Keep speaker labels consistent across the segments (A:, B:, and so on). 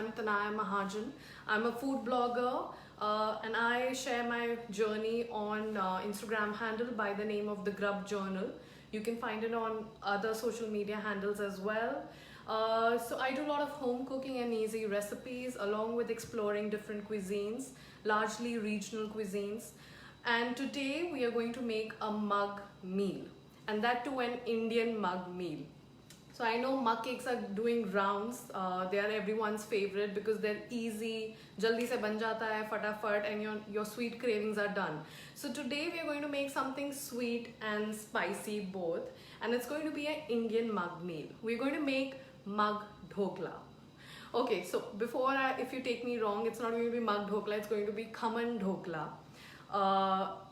A: I'm Tanaya Mahajan. I'm a food blogger and I share my journey on Instagram handle by the name of The Grub Journal. You can find it on other social media handles as well. So I do a lot of home cooking and easy recipes along with exploring different cuisines, largely regional cuisines. And today we are going to make a mug meal, and that too an Indian mug meal. So I know mug cakes are doing rounds. They are everyone's favorite because they're easy, jaldi se ban jata hai, fatafat, and your sweet cravings are done. So today we are going to make something sweet and spicy both, and it's going to be an Indian mug meal. We're going to make mug dhokla. Okay, so if you take me wrong, it's not going to be mug dhokla, it's going to be khaman dhokla.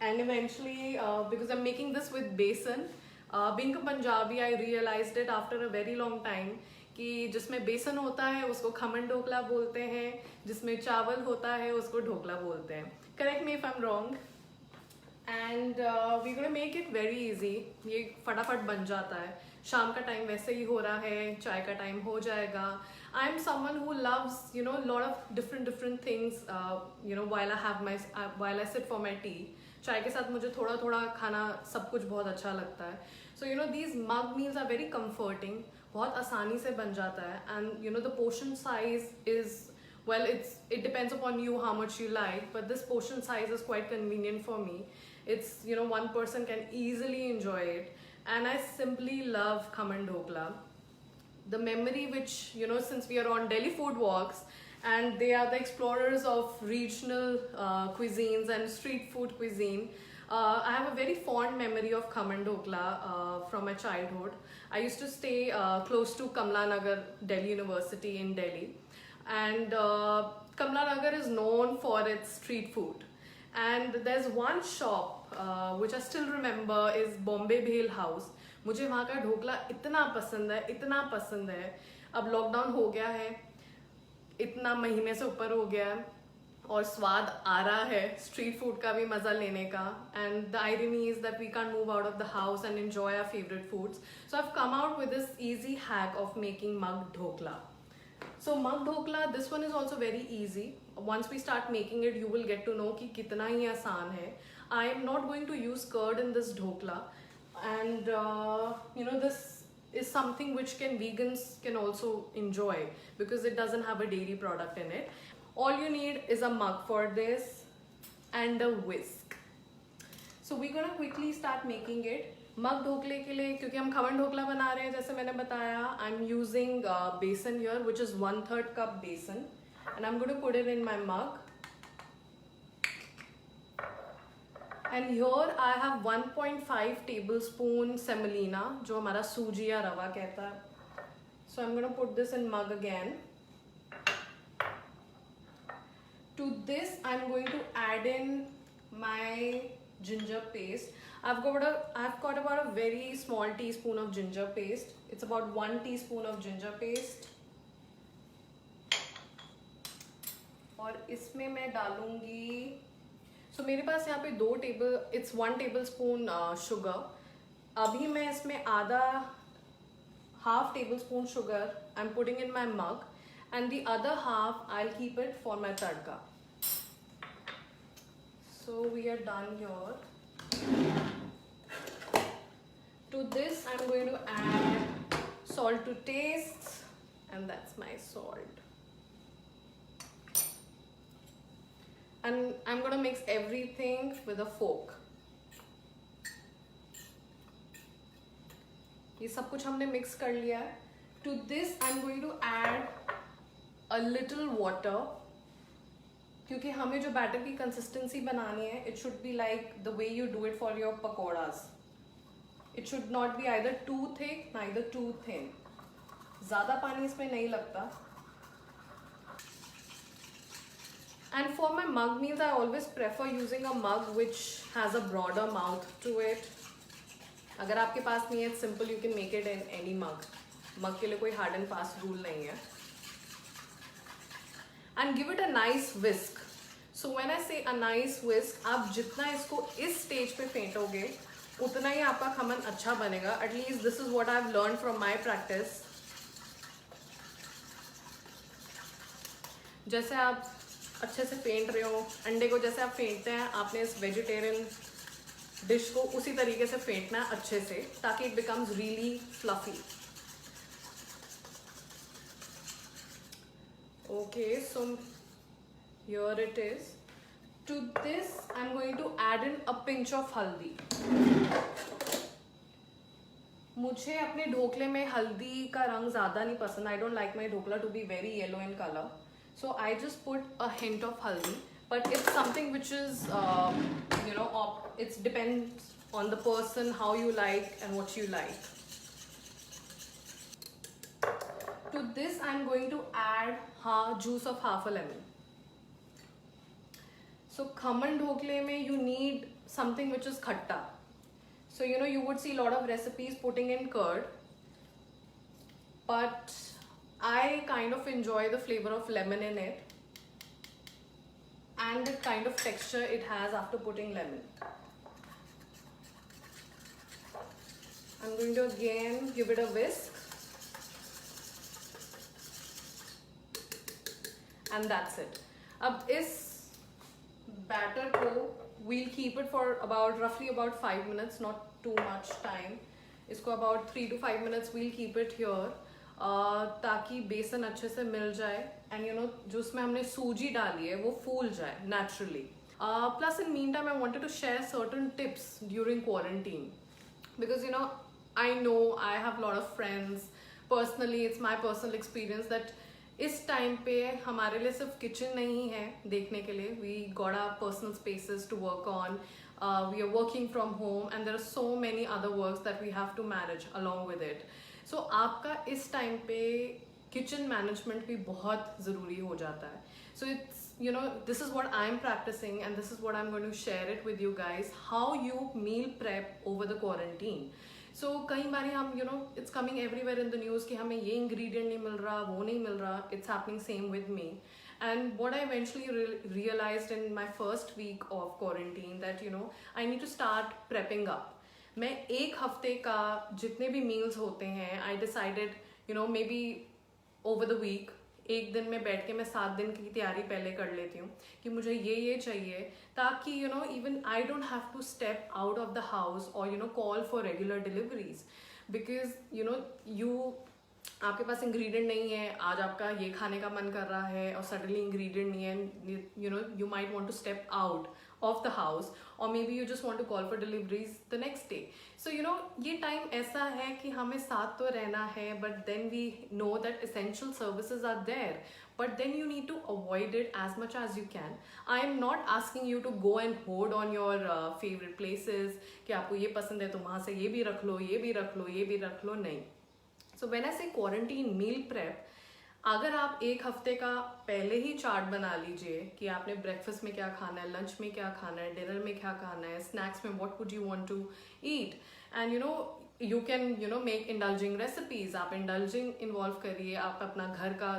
A: And eventually, because I'm making this with besan, being a Punjabi, I realized it after a very long time कि जिसमें बेसन होता है उसको खमन ढोकला बोलते हैं, जिसमें चावल होता है उसको ढोकला बोलते हैं. Correct me if I'm wrong. And we're gonna make it very easy. ये फटाफट बन जाता है. शाम का टाइम वैसे ही हो रहा है, चाय का टाइम हो जाएगा. I'm someone who loves, a lot of different things. While I sit for my tea. चाय के साथ मुझे थोड़ा थोड़ा खाना सब कुछ बहुत अच्छा लगता है. So these mug meals are very comforting. बहुत आसानी से बन जाता है. And the portion size is, well, it depends upon you how much you like, but this portion size is quite convenient for me. It's, one person can easily enjoy it. And I simply love khaman dhokla. The memory which, since we are on Delhi Food Walks, and they are the explorers of regional cuisines and street food cuisine. I have a very fond memory of khaman dhokla from my childhood. I used to stay close to Kamla Nagar, Delhi University in Delhi. And Kamla Nagar is known for its street food. And there's one shop which I still remember is Bombay Bhel House. मुझे वहाँ का ढोकला इतना पसंद है. अब lockdown हो गया है, इतना महीने से ऊपर हो गया है और स्वाद आ रहा है स्ट्रीट फूड का भी मज़ा लेने का. And the irony is that we can move out of the house and enjoy our favourite foods. So I have come out with this easy hack of making mug dhokla. So mug dhokla, this one is also very easy. Once we start making it, you will get to know कि कितना ही आसान है. I am not going to use curd in this dhokla, and this is something which vegans can also enjoy because it doesn't have a dairy product in it. All you need is a mug for this and a whisk. So we're gonna quickly start making it. मग ढोकले के लिए, क्योंकि हम खमन ढोकला बना रहे हैं जैसे मैंने बताया, I am using besan here which is 1/3 cup besan, and I am going to put it in my mug. And here I have 1.5 tablespoon semolina, जो हमारा सूजी या रवा कहता है. So I am going to put this in mug again. To this I am going to add in my ginger paste. I've got about a very small teaspoon of ginger paste. It's about 1 teaspoon of ginger paste. और इसमें मैं डालूंगी, so मेरे पास यहाँ पे 1 tablespoon sugar. अभी मैं इसमें half tablespoon sugar I'm putting in my mug, and the other half I'll keep it for my tadka. So we are done here. To this I'm going to add salt to taste, and that's my salt. And I'm going to mix everything with a fork. ये सब कुछ हमने mix कर लिया है. To this I'm going to add a little water. क्योंकि हमें जो बैटर की कंसिस्टेंसी बनानी है, it should be like the way you do it for your pakoras. It should not be either too thick neither too thin. ज़्यादा पानी इसमें नहीं लगता. And for my mug meals I always prefer using a mug which has a broader mouth to it. अगर आपके पास नहीं है, simple, you can make it in any mug. Mug के लिए कोई हार्ड एंड फास्ट रूल नहीं है. And give it a nice whisk. So when I say a nice whisk, आप जितना इसको इस स्टेज पे फेंटोगे उतना ही आपका खमन अच्छा बनेगा. At least this is what I've learned from my practice. जैसे आप अच्छे से फेंट रहे हो, अंडे को जैसे आप फेंटते हैं, आपने इस वेजिटेरियन डिश को उसी तरीके से फेंटना है अच्छे से, ताकि it becomes really fluffy. Okay, so here it is. To this, I'm going to add in a pinch of haldi. मुझे अपने ढोकले में हल्दी का रंग ज़्यादा नहीं पसंद. I don't like my dhokla to be very yellow in color. So I just put a hint of haldi. But it's something which is, it depends on the person, how you like and what you like. To this, I'm going to add juice of half a lemon. So khaman dhokle mein you need something which is khatta. So you would see a lot of recipes putting in curd, but I kind of enjoy the flavor of lemon in it and the kind of texture it has after putting lemon. I'm going to again give it a whisk. And that's it. अब इस batter को we'll keep it for roughly about 5 minutes, not too much time. इसको about 3 to 5 minutes we'll keep it here, ताकि बेसन अच्छे से मिल जाए and जो उसमें हमने सूजी डाली है वो फूल जाए naturally. Plus in meantime I wanted to share certain tips during quarantine, because I know I have a lot of friends. Personally, it's my personal experience that इस टाइम पे हमारे लिए सिर्फ किचन नहीं है देखने के लिए. We got our personal spaces to work on, we are working from home and there are so many other works that we have to manage along with it. So आपका इस टाइम पे kitchen management भी बहुत ज़रूरी हो जाता है. So it's this is what I'm practicing and this is what I'm going to share it with you guys, how you meal prep over the quarantine. So कई बारी हम it's coming everywhere in the news कि हमें ये ingredient नहीं मिल रहा, वो नहीं मिल रहा. It's happening same with me. And what I eventually realized in my first week of quarantine that I need to start prepping up. मैं एक हफ्ते का जितने भी meals होते हैं, I decided maybe over the week एक दिन में बैठ के मैं 7 दिन की तैयारी पहले कर लेती हूँ कि मुझे ये चाहिए, ताकि even I don't have to step out of the house or call for regular deliveries, because आपके पास ingredient नहीं है, आज आपका ये खाने का मन कर रहा है और suddenly ingredient नहीं है, you might want to step out of the house or maybe you just want to call for deliveries the next day. So ये time ऐसा है कि हमें साथ तो रहना है, but then we know that essential services are there, but then you need to avoid it as much as you can. I am not asking you to go and hoard on your favorite places कि आपको ये पसंद है तो वहाँ से ये भी रख लो, ये भी रख लो, ये भी रख लो, नहीं. So when I say quarantine meal prep, अगर आप एक हफ्ते का पहले ही चार्ट बना लीजिए कि आपने ब्रेकफास्ट में क्या खाना है, लंच में क्या खाना है, डिनर में क्या खाना है, स्नैक्स में what would you want to eat, and you can make indulging recipes. आप इंडल्जिंग इन्वॉल्व करिए, आप अपना घर का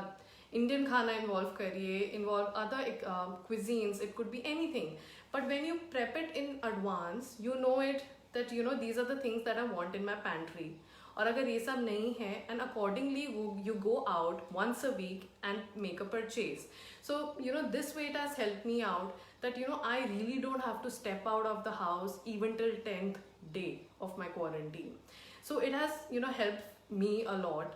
A: इंडियन खाना इन्वॉल्व करिए, involve other cuisines, it could be anything. But when you prep it in advance, you know it that these are the things that I want in my pantry. और अगर ये सब नहीं है, and accordingly you go out once a week and make a purchase. So this way it has helped me out that I really don't have to step out of the house even till 10th day of my quarantine. So it has helped me a lot.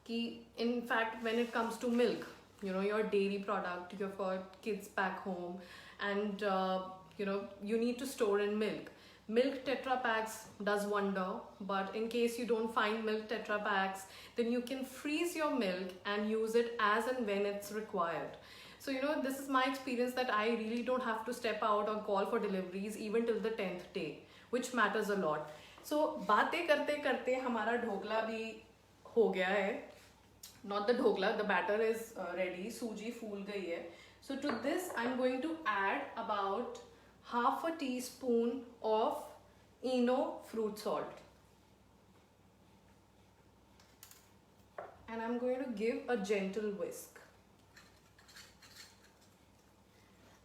A: In fact, when it comes to milk, your dairy product, you've got kids back home, and you need to store in milk. Milk Tetra Packs does wonder, but in case you don't find milk Tetra Packs, then you can freeze your milk and use it as and when it's required. So this is my experience that I really don't have to step out or call for deliveries even till the 10th day, which matters a lot. So बातें करते करते हमारा ढोकला भी हो गया है. Not the dhokla, the batter is ready. सूजी फूल गई है. So to this I'm going to add about half a teaspoon of Eno fruit salt, and I'm going to give a gentle whisk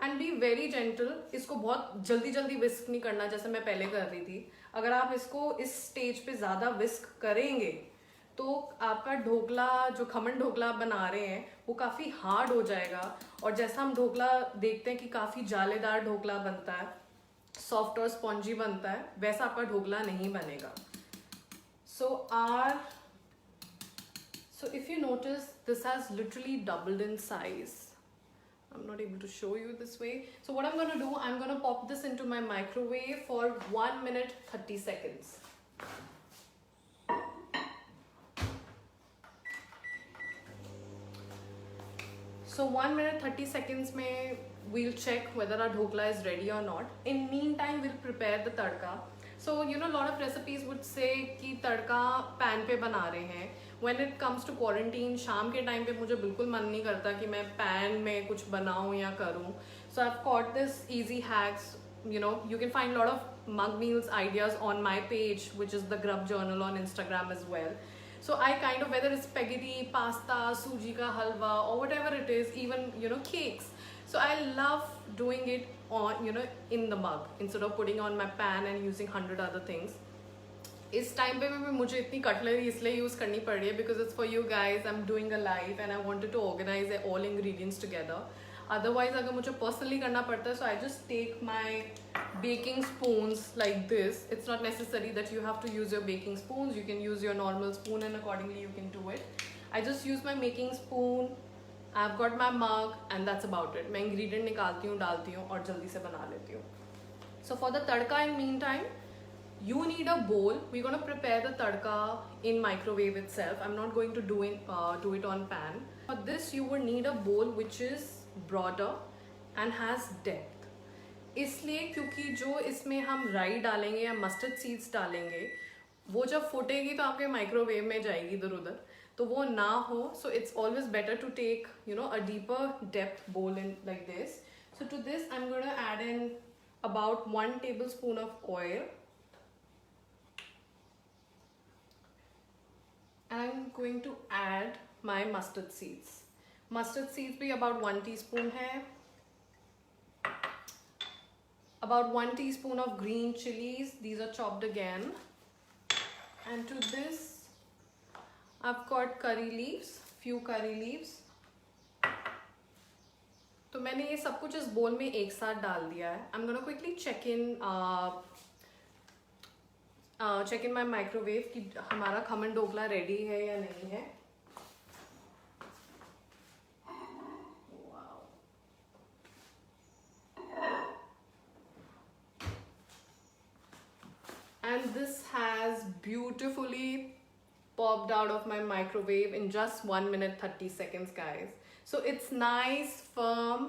A: and be very gentle. इसको बहुत जल्दी जल्दी whisk नहीं करना जैसे मैं पहले कर रही थी. अगर आप इसको इस स्टेज पे ज़्यादा whisk करेंगे तो आपका ढोकला जो खमन ढोकला आप बना रहे हैं वो काफ़ी हार्ड हो जाएगा, और जैसा हम ढोकला देखते हैं कि काफ़ी जालेदार ढोकला बनता है, सॉफ्ट और स्पॉन्जी बनता है, वैसा आपका ढोकला नहीं बनेगा. So if you notice, this has literally doubled in size. I'm not able to show you this way. So what I'm going to do, I'm going to pop this into my microwave for 1 minute 30 seconds. So 1 minute 30 seconds mein we'll check whether our dhokla is ready or not. In meantime, we'll prepare the tadka. So you know, a lot of recipes would say कि तड़का pan पे बना रहे हैं. When it comes to quarantine, शाम के time पे मुझे बिल्कुल मन नहीं करता कि मैं पैन में कुछ बनाऊँ या करूँ. So I've got this easy hacks. You know, you can find a lot of mug meals ideas on my page, which is the Grub Journal on Instagram as well. So I kind of, whether it's spaghetti, pasta, suji ka halwa, or whatever it is, even, you know, cakes. So I love doing it on, you know, in the mug instead of putting on my pan and using 100 other things. इस time पे भी मुझे इतनी cutlery इसलिए use करनी पड़ रही है because it's for you guys. I am doing a live and I wanted to organise all ingredients together. Otherwise, अगर मुझे पर्सनली करना पड़ता है, so I just take my baking spoons like this. It's not necessary that you have to use your baking spoons. You can use your normal spoon and accordingly you can do it. I just use my baking spoon. I've got my mug and that's about it. मैं ingredient निकालती हूँ, डालती हूँ और जल्दी से बना लेती हूँ. So for the tadka, in meantime, you need a bowl. We're going to prepare the tadka in microwave itself. I'm not going to do it on pan. For this, you would need a bowl which is broader and has depth. इसलिए क्योंकि जो इसमें हम राई डालेंगे या mustard seeds डालेंगे, वो जब फूटेगी तो आपके माइक्रोवेव में जाएगी इधर उधर, तो वो ना हो. So it's always better to take, you know, a deeper depth bowl in like this. So to this I am going to add in about 1 tablespoon of oil, and I'm going to add my mustard seeds. Mustard seeds भी about 1 teaspoon है. About 1 teaspoon of green chilies. These are chopped again. And to this, I've got curry leaves, few curry leaves. तो मैंने ये सब कुछ इस बोल में एक साथ डाल दिया है. I'm gonna quickly check in my microwave कि हमारा खमन ढोकला रेडी है या नहीं है. And this has beautifully popped out of my microwave in just 1 minute 30 seconds, guys. So it's nice, firm,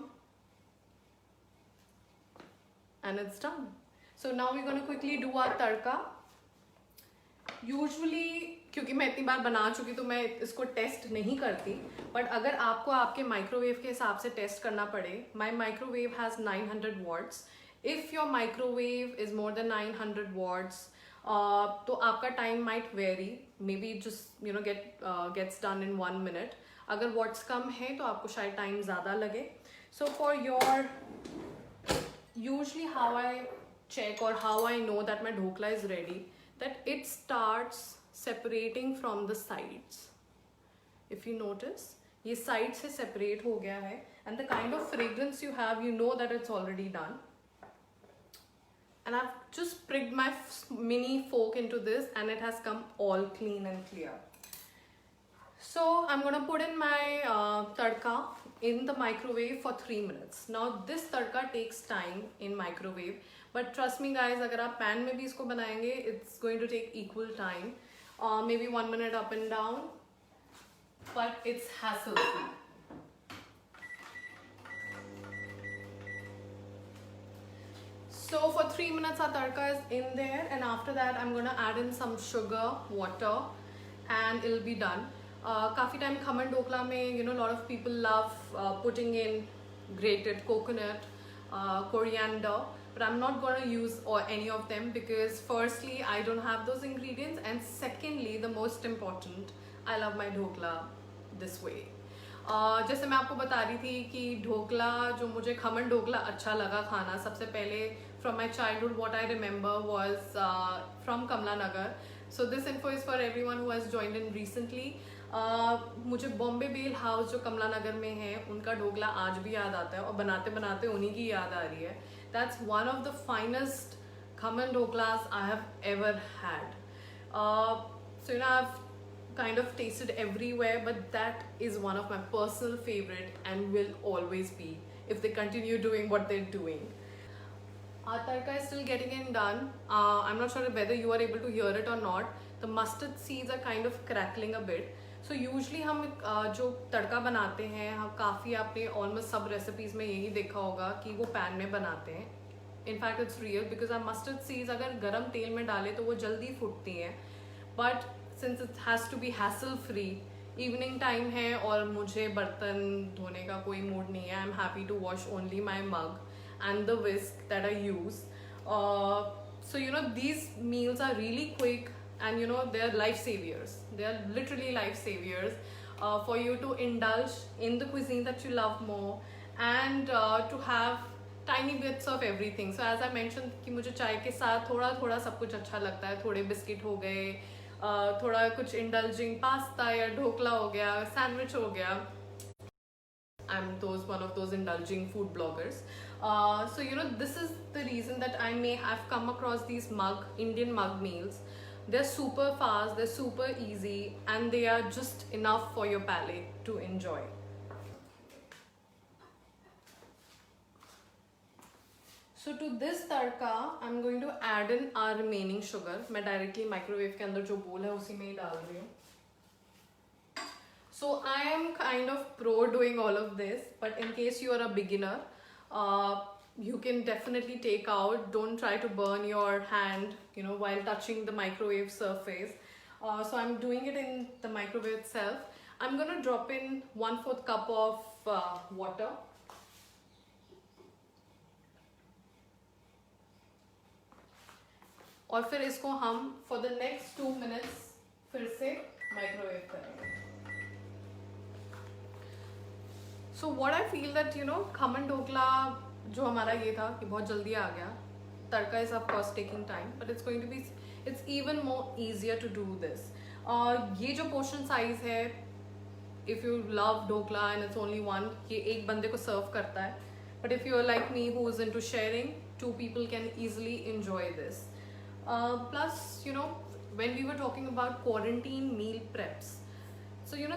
A: and it's done. So now we're going to quickly do our tadka. Usually, क्योंकि मैं इतनी बार बना चुकी तो मैं इसको test नहीं करती, बट अगर आपको आपके माइक्रोवेव के हिसाब से टेस्ट करना पड़े, माई microwave has 900 watts. If your microwave is more than 900 watts, तो आपका time might vary, maybe just you know gets done in 1 minute. अगर वॉट्स कम है तो आपको शायद टाइम ज़्यादा लगे. So for your usually how I check और how I know that my dhokla is ready, that it starts separating from the sides. If you notice, ये साइड से सेपरेट हो गया है, and the kind of fragrance you have, you know that it's already done. And I've just pricked my mini fork into this and it has come all clean and clear. So I'm going to put in my tadka in the microwave for 3 minutes. Now this tadka takes time in microwave, but trust me guys, अगर आप pan में भी इसको बनाएंगे, it's going to take equal time. Maybe 1 minute up and down, but it's hassle free. So for 3 minutes our tadka is in there, and after that I'm going to add in some sugar, water, and it'll be done. काफ़ी time khaman dhokla में, you know, lot of people love putting in grated coconut, coriander, but I'm not going to use any of them because firstly I don't have those ingredients, and secondly, the most important, I love my dhokla this way. जैसे मैं आपको बता रही थी कि ढोकला, जो मुझे खमन ढोकला अच्छा लगा खाना सबसे पहले from my childhood, what I remember was from Kamla Nagar. So this info is for everyone who has joined in recently. मुझे बॉम्बे बेल हाउस जो कमला नगर में है उनका ढोकला आज भी याद आता है और बनाते बनाते उन्हीं की याद आ रही है. That's one of the finest khaman dhoklas I have ever had. So I've kind of tasted everywhere, but that is one of my personal favorite and will always be if they continue doing what they're doing. Our tarka is still getting it done. I'm not sure whether you are able to hear it or not. The mustard seeds are kind of crackling a bit. So usually हम जो तड़का बनाते हैं हम काफ़ी आपने almost सब recipes में यही देखा होगा कि वो पैन में बनाते हैं. इनफैक्ट इट्स रियल बिकॉज आप मस्टर्ड सीड्स अगर गर्म तेल में डालें तो वो जल्दी फूटती हैं. But since it has to be hassle free, evening time है और मुझे बर्तन धोने का कोई मूड नहीं है. I am happy to wash only my mug and the whisk that I use. So these meals are really quick and they are life saviors. They are literally life saviors for you to indulge in the cuisine that you love more and to have tiny bits of everything. So as I mentioned कि मुझे चाय के साथ थोड़ा थोड़ा सब कुछ अच्छा लगता है. थोड़े बिस्किट हो गए, थोड़ा कुछ इंडल्जिंग पास्ता या ढोकला हो गया, सैंडविच हो गया. I'm one of those indulging food bloggers. So this is the reason that I may have come across these Indian mug meals. They're super fast, they're super easy, and they are just enough for your palate to enjoy. So to this tadka, I'm going to add in our remaining sugar. मैं directly microwave के अंदर जो bowl है उसी में ही डाल रही हूँ. So I am kind of pro doing all of this, but in case you are a beginner, you can definitely take out. Don't try to burn your hand, while touching the microwave surface. So I'm doing it in the microwave itself. I'm gonna drop in 1/4 cup of water. और फिर इसको हम for the next 2 minutes फिर से microwave करेंगे. So what I feel that khaman dhokla जो हमारा ये था कि बहुत जल्दी आ गया. तड़का is of course taking time, but it's even more easier to do this. ये जो portion size है, if you love dhokla and it's only one, ये एक बंदे को serve करता है. But if you're like me who is into sharing, 2 people can easily enjoy this. Plus when we were talking about quarantine meal preps, so you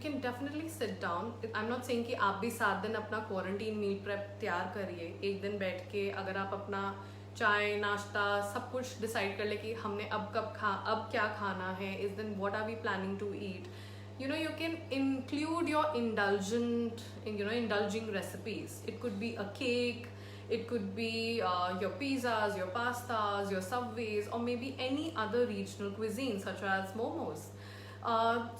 A: can definitely sit down. I'm not saying कि आप भी 7 दिन अपना quarantine meal prep तैयार करिए. एक दिन बैठ के अगर आप अपना चाय नाश्ता सब कुछ डिसाइड कर ले कि हमने अब क्या खाना है, इस दिन what are we planning to eat, you can include your indulging recipes. It could be a cake, it could be your pizzas, your pastas, your subways, or maybe any other regional cuisine such as momos.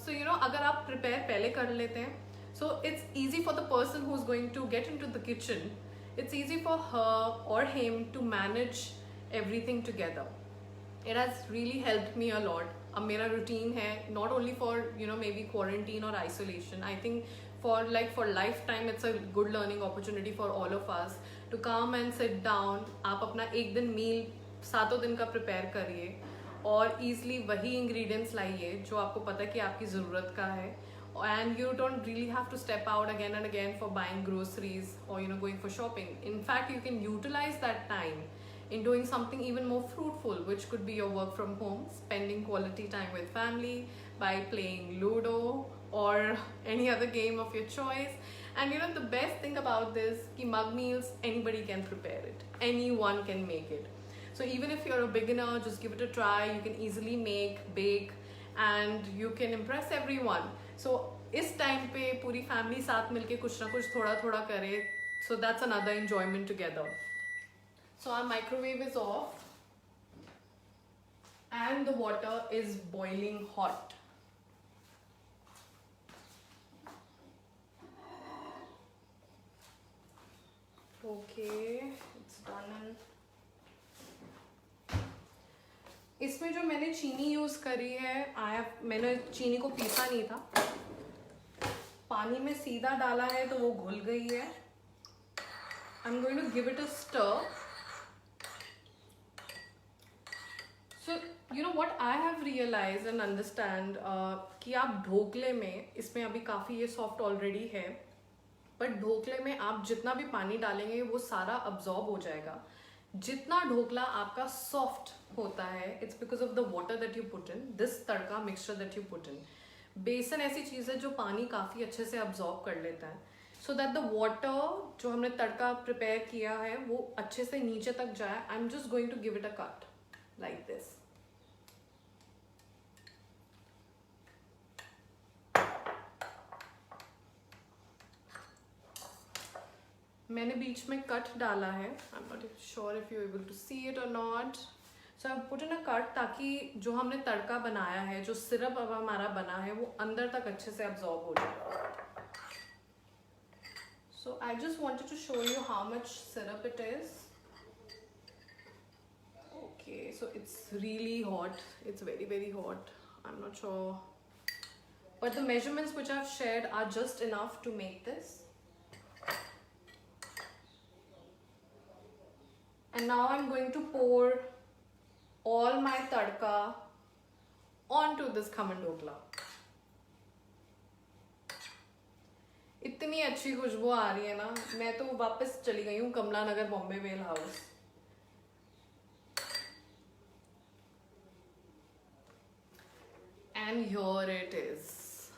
A: So अगर आप prepare पहले कर लेते हैं, so it's easy for the person who's going to get into the kitchen. It's easy for her or him to manage everything together. It has really helped me a lot. अब मेरा routine है not only for maybe quarantine or isolation. I think for lifetime it's a good learning opportunity for all of us to come and sit down. आप अपना एक दिन meal 7 दिन का prepare करिए और easily वही ingredients लाइए जो आपको पता है कि आपकी ज़रूरत का है. And you don't really have to step out again and again for buying groceries or going for shopping. In fact, you can utilize that time in doing something even more fruitful, which could be your work from home, spending quality time with family by playing Ludo or any other game of your choice. And the best thing about this, ki mug meals, anybody can prepare it. Anyone can make it. So even if you're a beginner, just give it a try. You can easily bake, and you can impress everyone. So इस time पे पूरी family साथ मिलके कुछ ना कुछ थोड़ा थोड़ा करे. So that's another enjoyment together. So our microwave is off and the water is boiling hot. Okay, it's done. इसमें जो मैंने चीनी यूज़ करी है, मैंने चीनी को पीसा नहीं था, पानी में सीधा डाला है तो वो घुल गई है. I'm going to give it a stir. So You know what I have realized and understand कि आप ढोकले में, इसमें अभी काफ़ी ये सॉफ्ट ऑलरेडी है, बट ढोकले में आप जितना भी पानी डालेंगे वो सारा अब्जॉर्ब हो जाएगा. जितना ढोकला आपका सॉफ्ट होता है, it's because of the water that you put in, this tadka mixture that you put in. बेसन ऐसी चीज़ है जो पानी काफ़ी अच्छे से अब्जॉर्ब कर लेता है, सो दैट द वाटर जो हमने तड़का प्रिपेयर किया है वो अच्छे से नीचे तक जाए. I am just going to give it a cut like this. मैंने बीच में कट डाला है. I am not sure if you able to see it और not. So I put in a cut ताकि जो हमने तड़का बनाया है, जो सिरप अब हमारा बना है, वो अंदर तक अच्छे से अब्जॉर्ब हो जाए. So I just wanted to show you how much syrup it is. Okay, so it's really hot. It's very very hot. I am not sure, but the measurements which I have shared are just enough to make this. And now I'm going to pour all my tadka onto this khaman dhokla. इतनी अच्छी खुशबू आ रही है ना, मैं तो वापस चली गई हूँ Kamla Nagar Bombay well house. And here it is.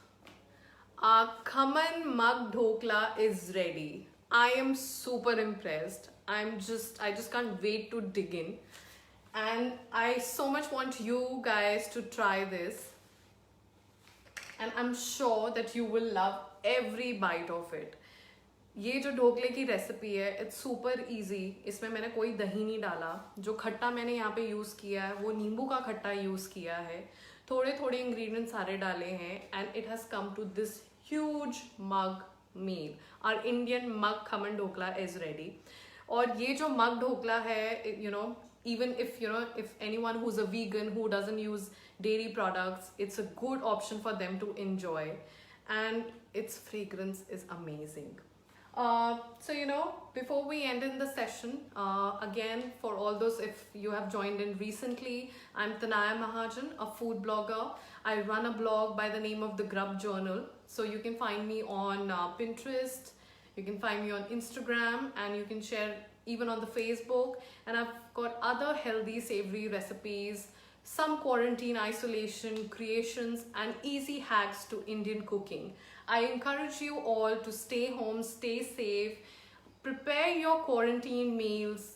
A: Our khaman mug dhokla is ready. I am super impressed. I just can't wait to dig in, and I so much want you guys to try this, and I'm sure that you will love every bite of it. ये जो ढोकले की recipe है, it's super easy. इसमें मैंने कोई दही नहीं डाला. जो खट्टा मैंने यहाँ पे यूज़ किया है वो नींबू का खट्टा यूज़ किया है. थोड़े थोड़े इंग्रेडिएंट्स सारे डाले हैं, and it has come to this huge mug meal. Our Indian mug khaman dhokla is ready. और ये जो मग ढोकला है, you know, even if anyone who's a vegan who doesn't use dairy products, it's a good option for them to enjoy, and its fragrance is amazing. So before we end in the session, again, for all those, if you have joined in recently, I'm Tanaya Mahajan, a food blogger. I run a blog by the name of The Grub Journal, so you can find me on Pinterest. You can find me on Instagram, and you can share even on the Facebook. And I've got other healthy, savory recipes, some quarantine isolation creations, and easy hacks to Indian cooking. I encourage you all to stay home, stay safe, prepare your quarantine meals,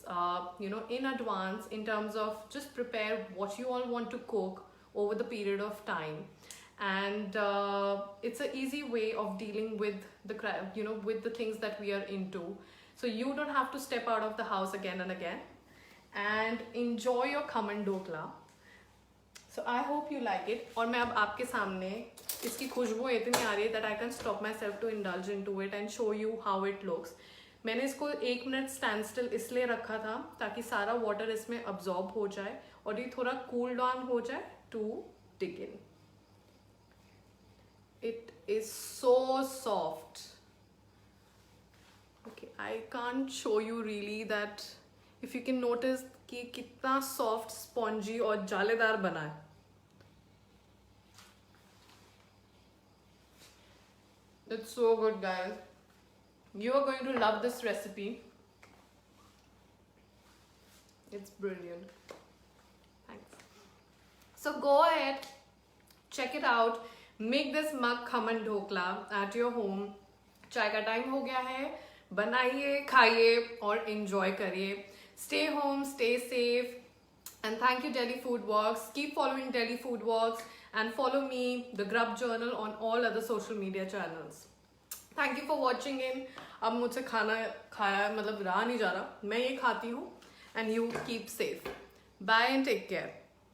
A: in advance, in terms of just prepare what you all want to cook over the period of time. And it's an easy way of dealing with with the things that we are into, so you don't have to step out of the house again and again, and enjoy your khaman dhokla. So I hope you like it. और मैं अब आपके सामने इसकी खुशबू इतनी आ रही है that I can stop myself to indulge into it and show you how it looks. मैंने इसको 1 मिनट स्टैंड स्टिल इसलिए रखा था ताकि सारा वाटर इसमें अब्जॉर्ब हो जाए और ये थोड़ा कूल डाउन हो जाए to dig in. It is so soft. Okay, I can't show you really that. If you can notice कि कितना soft, spongy और जालेदार बना है. It's so good, guys. You are going to love this recipe. It's brilliant. Thanks. So go ahead, check it out. Make this mug khaman dhokla at your home. चाय का time हो गया है, बनाइए, खाइए और enjoy करिए. Stay home, stay safe, and thank you Delhi Foodworks. Keep following Delhi Foodworks and follow me, The Grub Journal, on all other social media channels. Thank you for watching in. अब मुझसे खाना खाया मतलब रहा नहीं जा रहा, मैं ये खाती हूँ, and you keep safe. Bye and take care.